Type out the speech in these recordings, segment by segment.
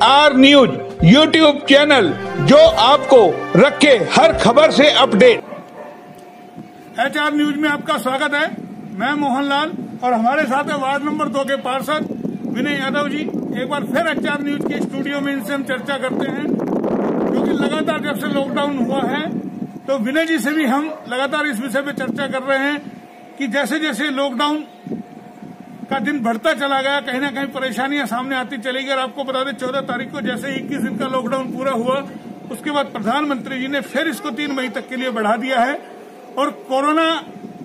HR news YouTube channel जो आपको रखे हर खबर से अपडेट। HR न्यूज में आपका स्वागत है। मैं मोहनलाल और हमारे साथ है वार्ड नंबर 2 के पार्षद विनय यादव जी। एक बार फिर HR न्यूज के स्टूडियो में इनसे हम चर्चा करते हैं, क्योंकि लगातार जब से लॉकडाउन हुआ है तो विनय जी से भी हम लगातार इस विषय पे चर्चा कर रहे हैं कि जैसे जैसे लॉकडाउन का दिन बढ़ता चला गया, कहीं ना कहीं परेशानियां सामने आती चली गई। और आपको बता दें 14 तारीख को जैसे 21 दिन का लॉकडाउन पूरा हुआ, उसके बाद प्रधानमंत्री जी ने फिर इसको 3 मई तक के लिए बढ़ा दिया है। और कोरोना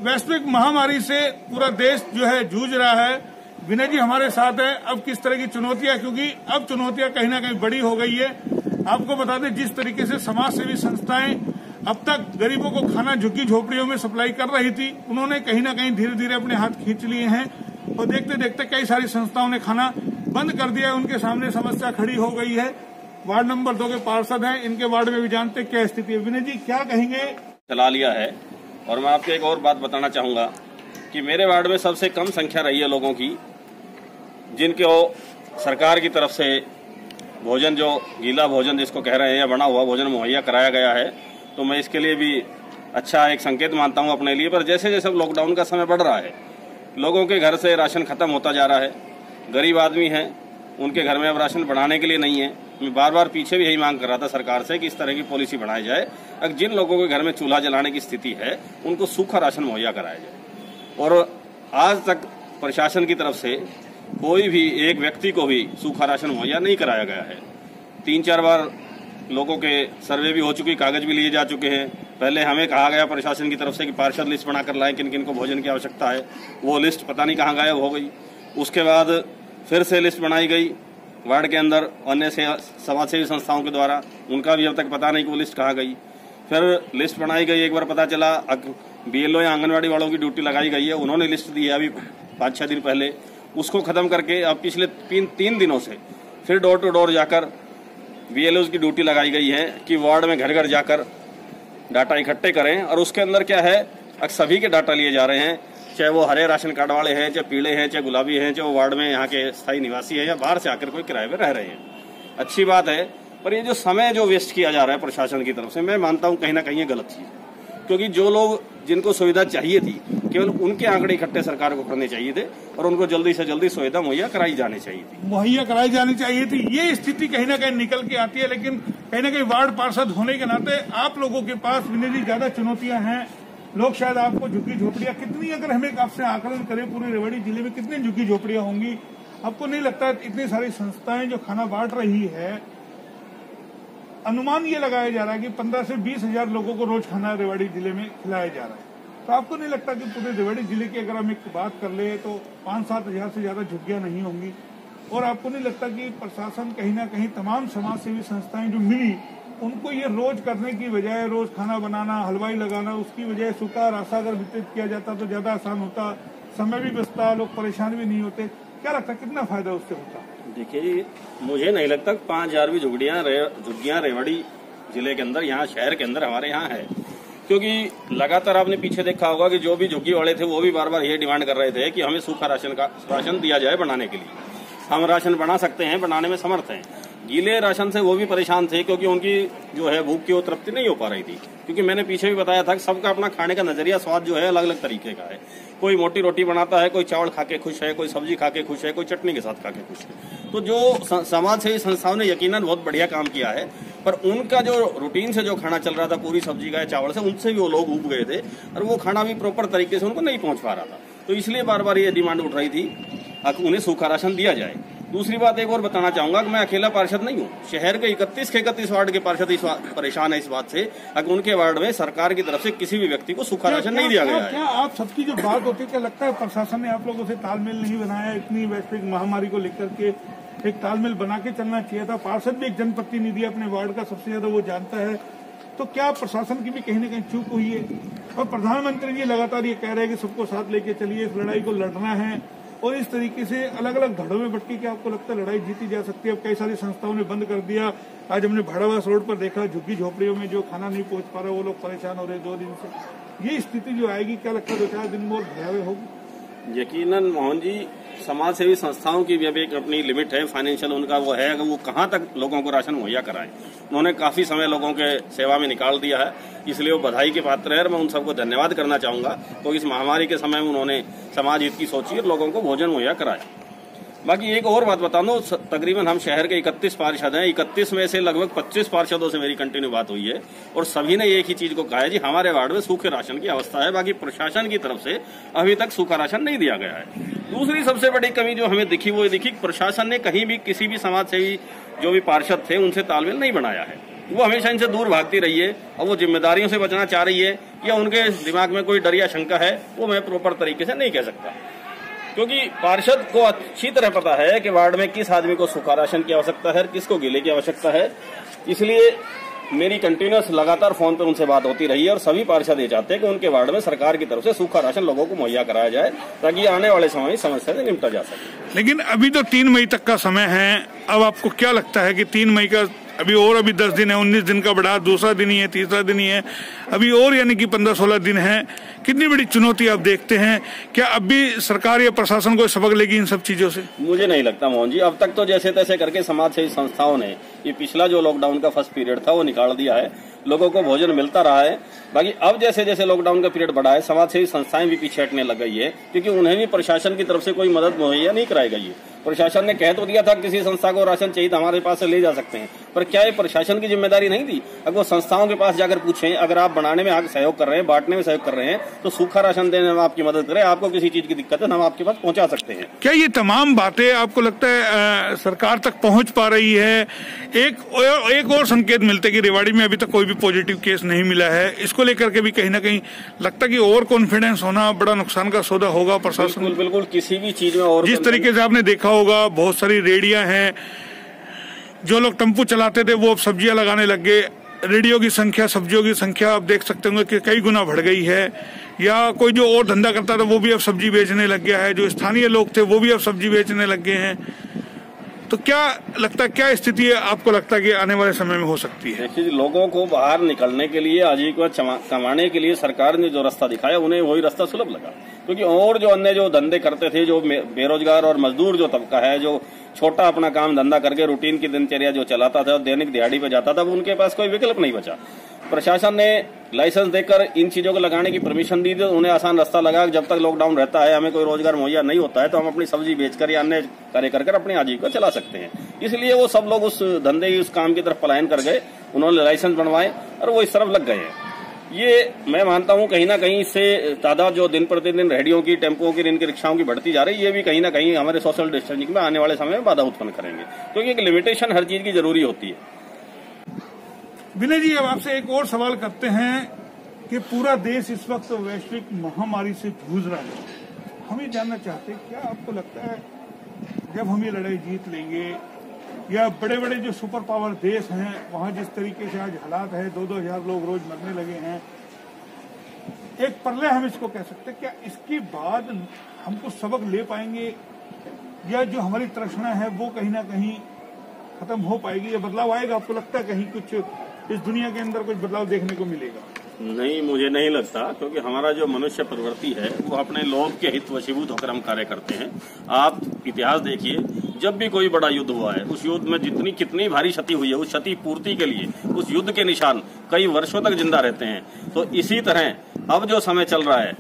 वैश्विक महामारी से पूरा देश जो है जूझ रहा है। विनय जी हमारे साथ है। अब किस तरह की चुनौतियां, क्योंकि अब चुनौतियां कहीं ना कहीं बड़ी हो गई है। आपको बता दें जिस तरीके से समाज सेवी संस्थाएं अब तक गरीबों को खाना झुग्गी झोपड़ियों में सप्लाई कर रही थी, उन्होंने कहीं ना कहीं धीरे धीरे अपने हाथ खींच लिए हैं और देखते देखते कई सारी संस्थाओं ने खाना बंद कर दिया है। उनके सामने समस्या खड़ी हो गई है। वार्ड नंबर 2 के पार्षद हैं, इनके वार्ड में भी जानते क्या स्थिति है। विनय जी क्या कहेंगे? चला लिया है। और मैं आपको एक और बात बताना चाहूंगा कि मेरे वार्ड में सबसे कम संख्या रही है लोगों की जिनको सरकार की तरफ से भोजन, जो गीला भोजन जिसको कह रहे हैं, या बना हुआ भोजन मुहैया कराया गया है। तो मैं इसके लिए भी अच्छा एक संकेत मानता हूं अपने लिए। पर जैसे जैसे लॉकडाउन का समय बढ़ रहा है, लोगों के घर से राशन खत्म होता जा रहा है। गरीब आदमी हैं, उनके घर में अब राशन बढ़ाने के लिए नहीं है। मैं बार बार पीछे भी यही मांग कर रहा था सरकार से कि इस तरह की पॉलिसी बनाई जाए। अगर जिन लोगों के घर में चूल्हा जलाने की स्थिति है, उनको सूखा राशन मुहैया कराया जाए। और आज तक प्रशासन की तरफ से कोई भी एक व्यक्ति को भी सूखा राशन मुहैया नहीं कराया गया है। 3-4 बार लोगों के सर्वे भी हो चुकी, कागज भी लिए जा चुके हैं। पहले हमें कहा गया प्रशासन की तरफ से कि पार्षद लिस्ट बनाकर लाएं किन किन को भोजन की आवश्यकता है। वो लिस्ट पता नहीं कहाँ गायब हो गई। उसके बाद फिर से लिस्ट बनाई गई वार्ड के अंदर अन्य समाज सेवी संस्थाओं के द्वारा, उनका भी अब तक पता नहीं कि वो लिस्ट कहाँ गई। फिर लिस्ट बनाई गई, एक बार पता चला BLO या आंगनबाड़ी वालों की ड्यूटी लगाई गई है, उन्होंने लिस्ट दी है अभी 5-6 दिन पहले। उसको खत्म करके अब पिछले 3 दिनों से फिर डोर टू डोर जाकर BLOs की ड्यूटी लगाई गई है कि वार्ड में घर घर जाकर डाटा इकट्ठे करें। और उसके अंदर क्या है, अब सभी के डाटा लिए जा रहे हैं, चाहे वो हरे राशन कार्ड वाले हैं, चाहे पीले हैं, चाहे गुलाबी हैं, चाहे वो वार्ड में यहाँ के स्थायी निवासी हैं या बाहर से आकर कोई किराए पे रह रहे हैं। अच्छी बात है, पर ये जो समय जो वेस्ट किया जा रहा है प्रशासन की तरफ से, मैं मानता हूँ कहीं ना कहीं ये गलत चीज है। क्योंकि जो लोग जिनको सुविधा चाहिए थी, केवल उनके आंकड़े इकट्ठे सरकार को करने चाहिए थे और उनको जल्दी से जल्दी सुविधा मुहैया कराई जानी चाहिए थी। ये स्थिति कहीं ना कहीं निकल के आती है। लेकिन कहीं ना कहीं वार्ड पार्षद होने के नाते आप लोगों के पास विनय जी ज्यादा चुनौतियां हैं। लोग शायद आपको झुग्गी झोपड़ियां कितनी, अगर हमें आपसे आकलन करें पूरे रेवाड़ी जिले में कितनी झुग्गी झोपड़ियां होंगी, आपको नहीं लगता इतनी सारी संस्थाएं जो खाना बांट रही है, अनुमान ये लगाया जा रहा है कि 15 से 20 हजार लोगों को रोज खाना रेवाड़ी जिले में खिलाया जा रहा है। तो आपको नहीं लगता कि पूरे रेवाड़ी जिले की अगर हम एक बात कर ले तो 5-7 हजार से ज्यादा झुग्गियां नहीं होंगी? और आपको नहीं लगता कि प्रशासन कहीं ना कहीं तमाम समाज सेवी संस्थाएं जो मिली, उनको ये रोज करने की बजाय रोज खाना बनाना, हलवाई लगाना, उसकी वजह सूखा राशन अगर वितरित किया जाता तो ज्यादा आसान होता, समय भी बचता, लोग परेशान भी नहीं होते। क्या लगता है कितना फायदा उससे होता? देखिए, मुझे नहीं लगता 5,000 भी झुग्गियां रेवाड़ी जिले के अंदर, यहाँ शहर के अंदर हमारे यहाँ है। क्योंकि लगातार आपने पीछे देखा होगा कि जो भी झुग्गी वाले थे वो भी बार बार ये डिमांड कर रहे थे कि हमें सूखा राशन दिया जाए बनाने के लिए। हम राशन बना सकते हैं, बनाने में समर्थ हैं। गीले राशन से वो भी परेशान थे क्योंकि उनकी जो है भूख की वो तृप्ति नहीं हो पा रही थी। क्योंकि मैंने पीछे भी बताया था कि सबका अपना खाने का नजरिया, स्वाद जो है अलग अलग तरीके का है। कोई मोटी रोटी बनाता है, कोई चावल खा के खुश है, कोई सब्जी खा के खुश है, कोई चटनी के साथ खा के खुश है। तो जो समाज सेवी संस्थाओं ने यकीनन बहुत बढ़िया काम किया है, पर उनका जो रूटीन से जो खाना चल रहा था पूरी सब्जी का या चावल से, उनसे भी वो लोग ऊब गए थे और वो खाना भी प्रॉपर तरीके से उनको नहीं पहुंच पा रहा था। तो इसलिए बार बार ये डिमांड उठ रही थी उन्हें सूखा राशन दिया जाए। दूसरी बात एक और बताना चाहूंगा कि मैं अकेला पार्षद नहीं हूँ। शहर के 31 वार्ड के पार्षद परेशान है इस बात से कि उनके वार्ड में सरकार की तरफ से किसी भी व्यक्ति को सूखा राशन नहीं दिया गया है। क्या आप सबकी जो बात होती है, क्या लगता है प्रशासन ने आप लोगों से तालमेल नहीं बनाया? इतनी वैश्विक महामारी को लेकर के एक तालमेल बना के चलना चाहिए था। पार्षद भी एक जनप्रतिनिधि अपने वार्ड का, सबसे ज्यादा वो जानता है। तो क्या प्रशासन की भी कहीं न कहीं चूक हुई है? और प्रधानमंत्री जी लगातार ये कह रहे हैं कि सबको साथ लेके चलिए, इस लड़ाई को लड़ना है। और इस तरीके से अलग अलग धड़ों में बट के क्या आपको लगता है लड़ाई जीती जा सकती है? अब कई सारी संस्थाओं ने बंद कर दिया। आज हमने भाड़ावास रोड पर देखा, झुग्गी झोपड़ियों में जो खाना नहीं पहुंच पा रहा, वो लोग परेशान हो रहे 2 दिन से। ये स्थिति जो आएगी, क्या लगता है 2-4 दिन में और भयावह होगी? यकीनन मोहन जी, समाज सेवी संस्थाओं की भी अब एक अपनी लिमिट है, फाइनेंशियल उनका वो है, अगर वो कहाँ तक लोगों को राशन मुहैया कराएं। उन्होंने काफी समय लोगों के सेवा में निकाल दिया है, इसलिए वो बधाई के पात्र है और मैं उन सबको धन्यवाद करना चाहूंगा। तो इस महामारी के समय में उन्होंने समाज हित की सोची और लोगों को भोजन मुहैया कराया। बाकी एक और बात बता दो, तकरीबन हम शहर के 31 पार्षद हैं, 31 में से लगभग 25 पार्षदों से मेरी कंटिन्यू बात हुई है और सभी ने एक ही चीज को कहा है जी, हमारे वार्ड में सूखे राशन की अवस्था है। बाकी प्रशासन की तरफ से अभी तक सूखा राशन नहीं दिया गया है। दूसरी सबसे बड़ी कमी जो हमें दिखी वो दिखी, प्रशासन ने कहीं भी किसी भी समाज सेवी जो भी पार्षद थे उनसे तालमेल नहीं बनाया है। वो हमेशा इनसे दूर भागती रही है और वो जिम्मेदारियों से बचना चाह रही है या उनके दिमाग में कोई डर या शंका है, वो मैं प्रॉपर तरीके से नहीं कह सकता, क्योंकि पार्षद को अच्छी तरह पता है कि वार्ड में किस आदमी को सूखा राशन की आवश्यकता है, किसको गीले की आवश्यकता है। इसलिए मेरी कंटिन्यूस लगातार फोन पर उनसे बात होती रही है और सभी पार्षद ये चाहते हैं कि उनके वार्ड में सरकार की तरफ से सूखा राशन लोगों को मुहैया कराया जाए ताकि आने वाले समय में समस्या से निपटा जा सके। लेकिन अभी तो 3 मई तक का समय है, अब आपको क्या लगता है कि 3 मई का अभी 10 दिन है, 19 दिन का बढ़ा, दूसरा दिन ही है, तीसरा दिन ही है, अभी और यानी कि 15-16 दिन है, कितनी बड़ी चुनौती आप देखते हैं? क्या अब भी सरकार या प्रशासन को सबक लेगी इन सब चीजों से? मुझे नहीं लगता मोहन जी, अब तक तो जैसे तैसे करके समाज सेवी संस्थाओं ने ये पिछला जो लॉकडाउन का फर्स्ट पीरियड था वो निकाल दिया है, लोगों को भोजन मिलता रहा है। बाकी अब जैसे जैसे लॉकडाउन का पीरियड बढ़ा है, समाज सेवी संस्थाएं भी पीछे हटने लग गई है, क्योंकि उन्हें भी प्रशासन की तरफ से कोई मदद मुहैया नहीं कराई गई है। प्रशासन ने कह तो दिया था किसी संस्था को राशन चाहिए तो हमारे पास से ले जा सकते हैं, पर क्या ये प्रशासन की जिम्मेदारी नहीं थी? अगर वो संस्थाओं के पास जाकर पूछें, अगर आप बनाने में आगे सहयोग कर रहे हैं, बांटने में सहयोग कर रहे हैं, तो सूखा राशन देने में आपकी मदद करें, आपको किसी चीज की दिक्कत है हम आपके पास पहुंचा सकते हैं। क्या ये तमाम बातें आपको लगता है सरकार तक पहुंच पा रही है? एक और संकेत मिलते कि रेवाड़ी में अभी तक कोई भी पॉजिटिव केस नहीं मिला है, इसको लेकर के भी कहीं ना कहीं लगता है कि ओवर कॉन्फिडेंस होना बड़ा नुकसान का सौदा होगा प्रशासन। बिल्कुल किसी भी चीज में और जिस तरीके से आपने देखा होगा बहुत सारी रेडियां हैं, जो लोग टेम्पो चलाते थे वो अब सब्जियां लगाने लग गए, रेडियो की संख्या, सब्जियों की संख्या आप देख सकते होंगे कि कई गुना बढ़ गई है। या कोई जो और धंधा करता था वो भी अब सब्जी बेचने लग गया है, जो स्थानीय लोग थे वो भी अब सब्जी बेचने लग गए हैं। तो क्या लगता है, क्या स्थिति है आपको लगता है कि आने वाले समय में हो सकती है? देखिए, लोगों को बाहर निकलने के लिए, आजीविका कमाने के लिए सरकार ने जो रास्ता दिखाया उन्हें वही रास्ता सुलभ लगा, क्योंकि और जो अन्य जो धंधे करते थे, जो बेरोजगार और मजदूर जो तबका है, जो छोटा अपना काम धंधा करके रूटीन की दिनचर्या जो चलाता था, दैनिक दिहाड़ी पे जाता था, उनके पास कोई विकल्प नहीं बचा। प्रशासन ने लाइसेंस देकर इन चीजों को लगाने की परमिशन दी, तो उन्हें आसान रास्ता लगा। जब तक लॉकडाउन रहता है, हमें कोई रोजगार मुहैया नहीं होता है, तो हम अपनी सब्जी बेचकर या अन्य कार्य कर अपनी आजीविका चला सकते हैं। इसलिए वो सब लोग उस धंधे, उस काम की तरफ पलायन कर गए, उन्होंने लाइसेंस बनवाए और वो इस तरफ लग गए हैं। ये मैं मानता हूं कहीं ना कहीं इससे तादाद जो दिन प्रतिदिन रेहड़ियों की, टेम्पों की, इनकी रिक्शाओं की बढ़ती जा रही है, ये भी कहीं ना कहीं हमारे सोशल डिस्टेंसिंग में आने वाले समय में बाधा उत्पन्न करेंगे, क्योंकि एक लिमिटेशन हर चीज की जरूरी होती है। विनय जी, अब आपसे एक और सवाल करते हैं कि पूरा देश इस वक्त वैश्विक महामारी से जूझ रहा है, हम ये जानना चाहते हैं क्या आपको लगता है जब हम ये लड़ाई जीत लेंगे, या बड़े बड़े जो सुपर पावर देश हैं वहां जिस तरीके से आज हालात है, 2-2 हजार लोग रोज मरने लगे हैं, एक प्रलय हम इसको कह सकते हैं, क्या इसके बाद हम कुछ सबक ले पाएंगे या जो हमारी तृष्णा है वो कहीं ना कहीं खत्म हो पाएगी या बदलाव आएगा? आपको लगता है कहीं कुछ इस दुनिया के अंदर कुछ बदलाव देखने को मिलेगा? नहीं, मुझे नहीं लगता, क्योंकि हमारा जो मनुष्य प्रवृत्ति है वो अपने लोभ के हित वशीभूत होकर हम कार्य करते हैं। आप इतिहास देखिए, जब भी कोई बड़ा युद्ध हुआ है, उस युद्ध में कितनी भारी क्षति हुई है, उस क्षति पूर्ति के लिए उस युद्ध के निशान कई वर्षों तक जिंदा रहते हैं। तो इसी तरह अब जो समय चल रहा है,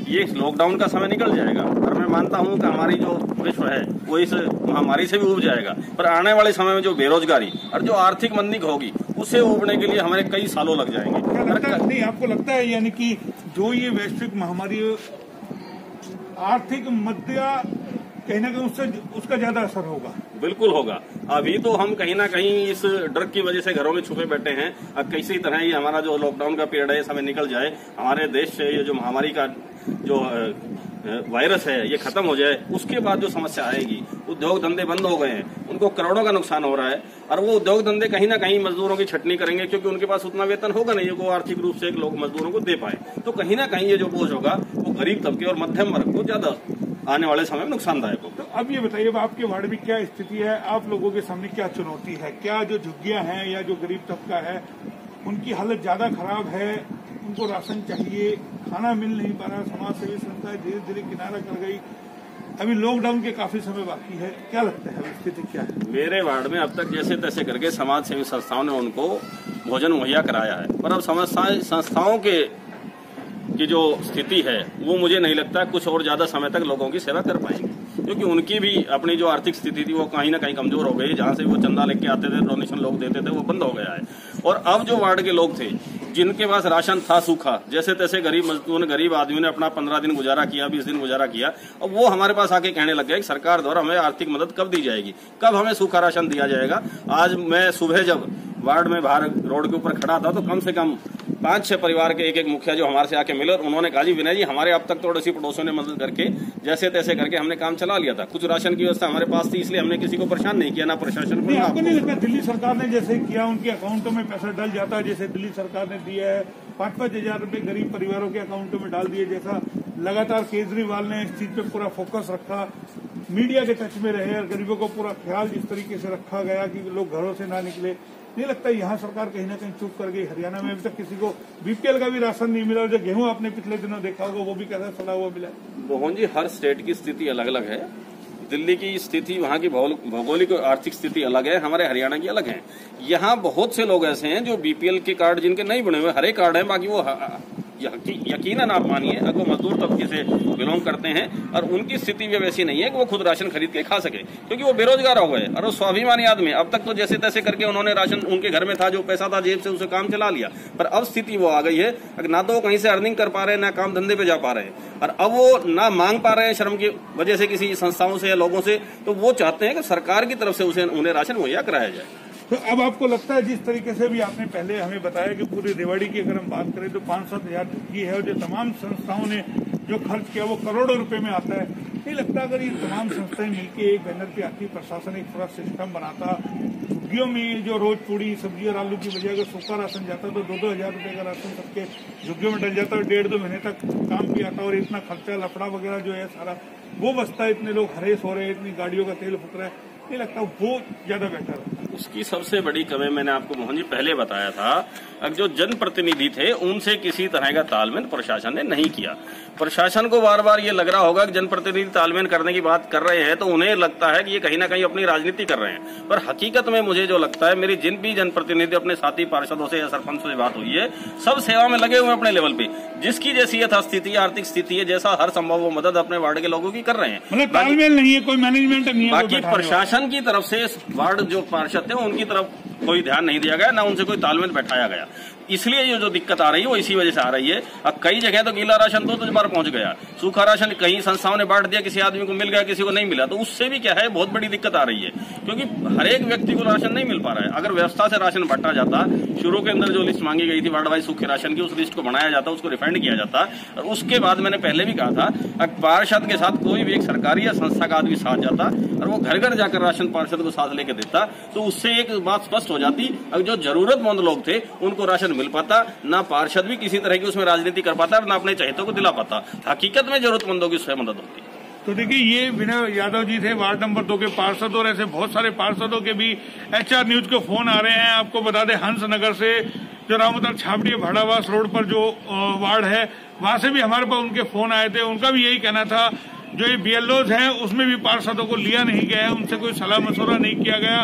ये लॉकडाउन का समय निकल जाएगा और मैं मानता हूं कि हमारी जो विश्व है वो इस महामारी से भी उब जाएगा, पर आने वाले समय में जो बेरोजगारी और जो आर्थिक मंदी होगी उससे उबने के लिए हमारे कई सालों लग जाएंगे। नहीं, आपको लगता है यानी कि जो ये वैश्विक महामारी आर्थिक मद्या कहीं ना कहीं उसका ज्यादा असर होगा? बिल्कुल होगा। अभी तो हम कहीं ना कहीं इस डर की वजह से घरों में छुपे बैठे हैं। अब किसी तरह ये हमारा जो लॉकडाउन का पीरियड है समय निकल जाए, हमारे देश से ये जो महामारी का जो वायरस है ये खत्म हो जाए, उसके बाद जो समस्या आएगी, उद्योग धंधे बंद हो गए हैं, उनको करोड़ों का नुकसान हो रहा है और वो उद्योग धंधे कहीं ना कहीं मजदूरों की छटनी करेंगे, क्योंकि उनके पास उतना वेतन होगा नहीं वो आर्थिक रूप से लोग मजदूरों को दे पाए। तो कहीं ना कहीं ये जो बोझ होगा वो गरीब तबके और मध्यम वर्ग को ज्यादा आने वाले समय में नुकसानदायक होगा। तो अब ये बताइए, आपके वार्ड में क्या स्थिति है, आप लोगों के सामने क्या चुनौती है? क्या जो झुग्गियां हैं या जो गरीब तबका है उनकी हालत ज्यादा खराब है, उनको राशन चाहिए, खाना मिल नहीं पा रहा, समाज सेवी संस्थाएं धीरे धीरे किनारा कर गई, अभी लॉकडाउन के काफी समय बाकी है, क्या लगता है स्थिति क्या है? मेरे वार्ड में अब तक जैसे तैसे करके समाज सेवी संस्थाओं ने उनको भोजन मुहैया कराया है, पर अब संस्थाओं की जो स्थिति है वो मुझे नहीं लगता कुछ और ज्यादा समय तक लोगों की सेवा कर पाएंगे, क्योंकि उनकी भी अपनी जो आर्थिक स्थिति थी वो कहीं ना कहीं कमजोर हो गई। जहां से वो चंदा लेके आते थे, डोनेशन लोग देते थे, वो बंद हो गया है। और अब जो वार्ड के लोग थे जिनके पास राशन था सूखा, जैसे तैसे गरीब मजदूर गरीब आदमी ने अपना 15 दिन गुजारा किया, 20 दिन गुजारा किया, और वो हमारे पास आके कहने लग गए कि सरकार द्वारा हमें आर्थिक मदद कब दी जाएगी, कब हमें सूखा राशन दिया जाएगा। आज मैं सुबह जब वार्ड में बाहर रोड के ऊपर खड़ा था तो कम से कम 5-6 परिवार के एक मुखिया जो हमारे से आके मिले और उन्होंने कहा जी विनय जी हमारे अब तक थोड़ी सी पड़ोसियों ने मदद करके जैसे तैसे करके हमने काम चला लिया था, कुछ राशन की व्यवस्था हमारे पास थी, इसलिए हमने किसी को परेशान नहीं किया, ना प्रशासन को। आपको नहीं लगता दिल्ली सरकार ने जैसे किया उनके अकाउंटों में पैसा डल जाता है, जैसे दिल्ली सरकार ने दिया है 5-5 हजार रुपए गरीब परिवारों के अकाउंटों में डाल दिए, जैसा लगातार केजरीवाल ने इस चीज पे पूरा फोकस रखा, मीडिया के टच में रहे और गरीबों को पूरा ख्याल जिस तरीके से रखा गया कि लोग घरों से ना निकले, नहीं लगता यहाँ सरकार कहीं ना कहीं चूक कर गई? हरियाणा में अभी तक किसी को बीपीएल का भी राशन नहीं मिला, और जो गेहूं आपने पिछले दिनों देखा होगा वो भी कैसा सड़ा हुआ मिला। मोहन जी हर स्टेट की स्थिति अलग अलग है, दिल्ली की स्थिति वहाँ की भौगोलिक और आर्थिक स्थिति अलग है, हमारे हरियाणा की अलग है। यहाँ बहुत से लोग ऐसे हैं जो बीपीएल के कार्ड जिनके नहीं बने हुए, हरे कार्ड हैं, बाकी वो यकीनन आप मानिए अगर वो मजदूर तबके से बिलोंग करते हैं और उनकी स्थिति भी वैसी नहीं है कि वो खुद राशन खरीद के खा सके, क्योंकि वो बेरोजगार हो गए और वो स्वाभिमानी आदमी। अब तक तो जैसे तैसे करके उन्होंने राशन उनके घर में था, जो पैसा था जेब से उसे काम चला लिया, पर अब स्थिति वो आ गई है ना तो वो कहीं से अर्निंग कर पा रहे हैं, ना काम धंधे पे जा पा रहे हैं, और अब वो ना मांग पा रहे हैं श्रम की वजह से किसी संस्थाओं से या लोगों से, तो वो चाहते हैं कि सरकार की तरफ से उन्हें राशन मुहैया कराया जाए। तो अब आपको लगता है जिस तरीके से भी आपने पहले हमें बताया कि पूरी रेवाड़ी की अगर हम बात करें तो 5-7 हजार की है, और जो तमाम संस्थाओं ने जो खर्च किया वो करोड़ों रुपए में आता है, नहीं लगता अगर ये तमाम संस्थाएं मिलकर एक बैनर पे आती, प्रशासन एक पूरा सिस्टम बनाता, झुग्गियों में जो रोज पूड़ी सब्जी और आलू की बजाय अगर सूखा राशन जाता तो 2-2 हजार रुपए का राशन सबके झुग्गियों में डल जाता और 1.5-2 महीने तक काम भी आता, और इतना खर्चा लफड़ा वगैरह जो है सारा वो बचता है, इतने लोग हरेस हो रहे हैं, इतनी गाड़ियों का तेल फूक रहा है, नहीं लगता वो ज्यादा बेटर है? उसकी सबसे बड़ी कमी मैंने आपको मोहन जी पहले बताया था, जो जनप्रतिनिधि थे उनसे किसी तरह का तालमेल प्रशासन ने नहीं किया। प्रशासन को बार बार ये लग रहा होगा कि जनप्रतिनिधि तालमेल करने की बात कर रहे हैं तो उन्हें लगता है कि ये कहीं ना कहीं अपनी राजनीति कर रहे हैं, पर हकीकत में मुझे जो लगता है मेरी जिन भी जनप्रतिनिधि अपने साथी पार्षदों से या सरपंचों से बात हुई है, सब सेवा में लगे हुए हैं अपने लेवल पे, जिसकी जैसी यथास्थिति आर्थिक स्थिति है, जैसा हर संभव वो मदद अपने वार्ड के लोगों की कर रहे हैं। मतलब तालमेल नहीं है, कोई मैनेजमेंट नहीं है, बाकी प्रशासन की तरफ से वार्ड जो पार्षद थे उनकी तरफ कोई ध्यान नहीं दिया गया, ना उनसे कोई तालमेल बैठाया गया, इसलिए ये जो दिक्कत आ रही है वो इसी वजह से आ रही है। अब कई जगह तो गीला राशन 2 बार पहुंच गया, सूखा राशन कहीं संस्थाओं ने बांट दिया, किसी आदमी को मिल गया किसी को नहीं मिला, तो उससे भी क्या है बहुत बड़ी दिक्कत आ रही है, क्योंकि हर एक व्यक्ति को राशन नहीं मिल पा रहा है। अगर व्यवस्था से राशन बांटा जाता, शुरू के अंदर जो लिस्ट मांगी गई थी वार्ड वाइज सूखे राशन की, उस लिस्ट को बनाया जाता, उसको रिफाइंड किया जाता, और उसके बाद मैंने पहले भी कहा था पार्षद के साथ कोई भी एक सरकारी या संस्था का आदमी साथ जाता और वो घर घर जाकर राशन पार्षद को साथ लेकर देता, तो उससे एक बात स्पष्ट हो जाती, अब जो जरूरतमंद लोग थे उनको राशन मिल पाता, ना पार्षद भी किसी तरह की उसमें राजनीति कर पाता, ना अपने चहेतों को दिला पाता, हकीकत में जरूरतमंदों की स्वयं मदद होती। तो देखिए ये विनय यादव जी थे वार्ड नंबर 2 के पार्षद, और ऐसे बहुत सारे पार्षदों के भी HR न्यूज को फोन आ रहे हैं। आपको बता दें हंसनगर से जो रामोदर छावड़ी भाड़ावास रोड पर जो वार्ड है वहां से भी हमारे पास उनके फोन आए थे, उनका भी यही कहना था जो ये BLOs हैं उसमें भी पार्षदों को लिया नहीं गया है, उनसे कोई सलाह मशवरा नहीं किया गया,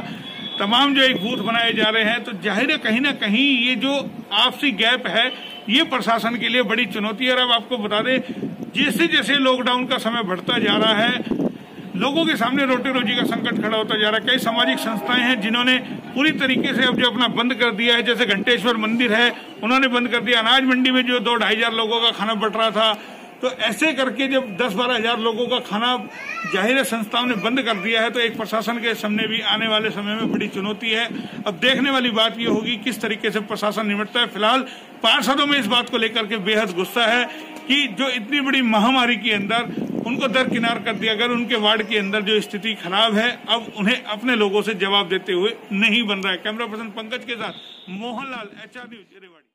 तमाम जो एक बूथ बनाए जा रहे हैं, तो जाहिर है कहीं ना कहीं ये जो आपसी गैप है ये प्रशासन के लिए बड़ी चुनौती है। और अब आपको बता दें जैसे जैसे लॉकडाउन का समय बढ़ता जा रहा है, लोगों के सामने रोटी रोजी का संकट खड़ा होता जा रहा है। कई सामाजिक संस्थाएं हैं जिन्होंने पूरी तरीके से अब जो अपना बंद कर दिया है, जैसे घंटेश्वर मंदिर है उन्होंने बंद कर दिया, अनाज मंडी में जो 2-2.5 हजार लोगों का खाना बट रहा था, तो ऐसे करके जब 10-12 हजार लोगों का खाना जाहिर संस्थाओं ने बंद कर दिया है, तो एक प्रशासन के सामने भी आने वाले समय में बड़ी चुनौती है। अब देखने वाली बात ये होगी किस तरीके से प्रशासन निपटता है। फिलहाल पार्षदों में इस बात को लेकर के बेहद गुस्सा है कि जो इतनी बड़ी महामारी के अंदर उनको दरकिनार कर दिया गया, उनके वार्ड के अंदर जो स्थिति खराब है अब उन्हें अपने लोगों से जवाब देते हुए नहीं बन रहा है। कैमरा पर्सन पंकज के साथ मोहनलाल, HR न्यूज रेवाड़ी।